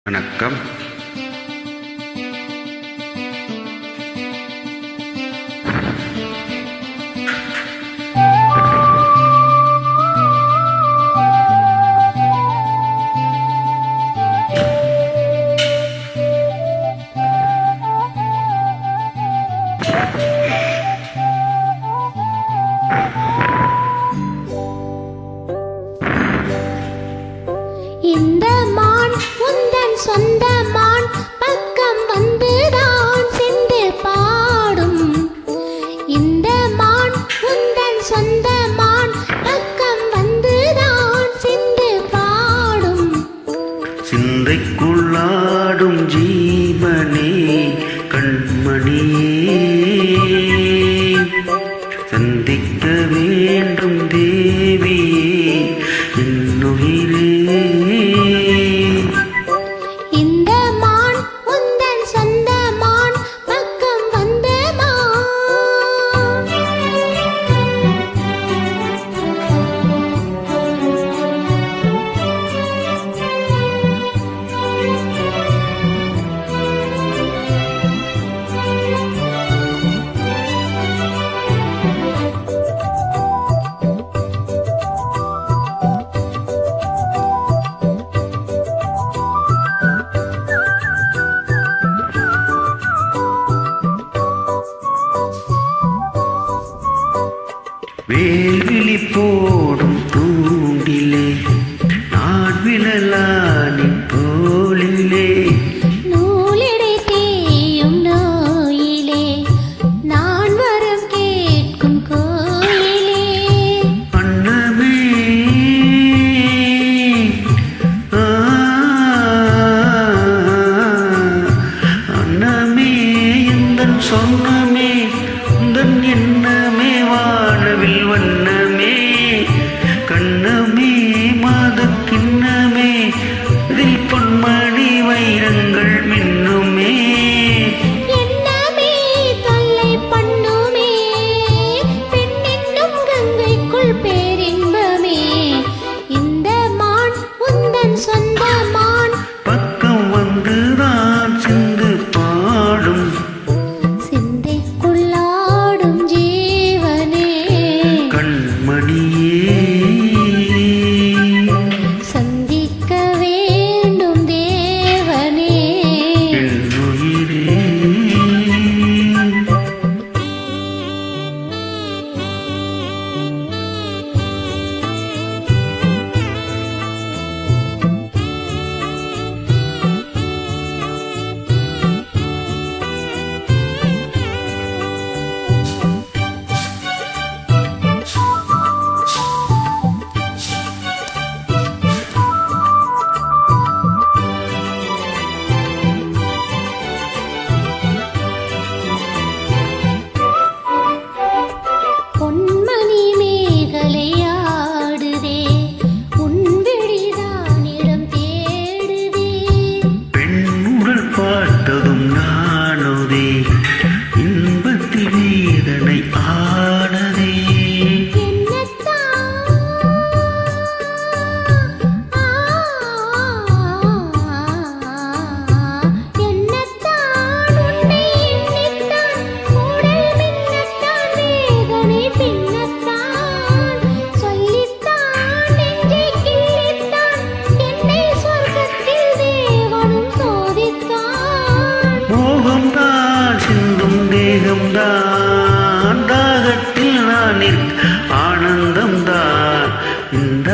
வணக்கம். இந்த மான் உந்தன் சொந்த மான் பக்கம் வந்துதான் சென்று பாடும். இந்த மான் உந்தன் சொந்த மான் பக்கம் வந்துதான் சென்று பாடும். சிந்தைக்குள்ளாடும் ஜீவனே கண்மணியே, சந்திக்க வேண்டும் தேவியே என்னுயிரே. இந்த மான் உந்தன் சொந்த மான் பக்கம் வந்த மான். வேல்விழி போடும் தூண்டிலே நான் விழலானின் போலிலே, நூலிடை தேயும் நோயிலே நான் வரம் கேட்கும் கோயிலே. அன்னமே அன்னமே எந்தன் சொன்னமே உந்தன் எண்ணமே வானவில் வண்ணமே கண்ணமே மாதக்கிண்ணமே இதில் பொன்மணி வைரங்கள் மின்னுமே. என்னமே தொல்லை பண்ணுமே பெண்ணென்னும் கங்கைக்குள் பேரின்பமே. இந்த மான் உந்தன் சொந்த மான் பக்கம் வந்துதான் சிந்து பாடும். சிந்தைக்குள்ளாடும் ஜீவனே கண்மணியே, சந்திக்க வேண்டும் தேவனே. என்னுயிரே. பொன்மணி மேகலையாடுதே உன் விழிதானிடம் தேடுதே. பெண்ணுடல் பார்த்ததும் நானுதே இன்பத்தில் வேதனை ஆனதே. என்னத்தான் உன்னை எண்ணித்தான் உடல் மின்னத்தான் வேதனை பின்னத்தான் சொல்லித்தான் நெஞ்சை கிள்ளித்தான் என்னை சொர்க்கத்தில் தேவனும் சோதித்தான். மோகம்தான் சிந்தும் தேகம்தான் தாகத்தில் நான் ஆனந்தம்தான் இந்த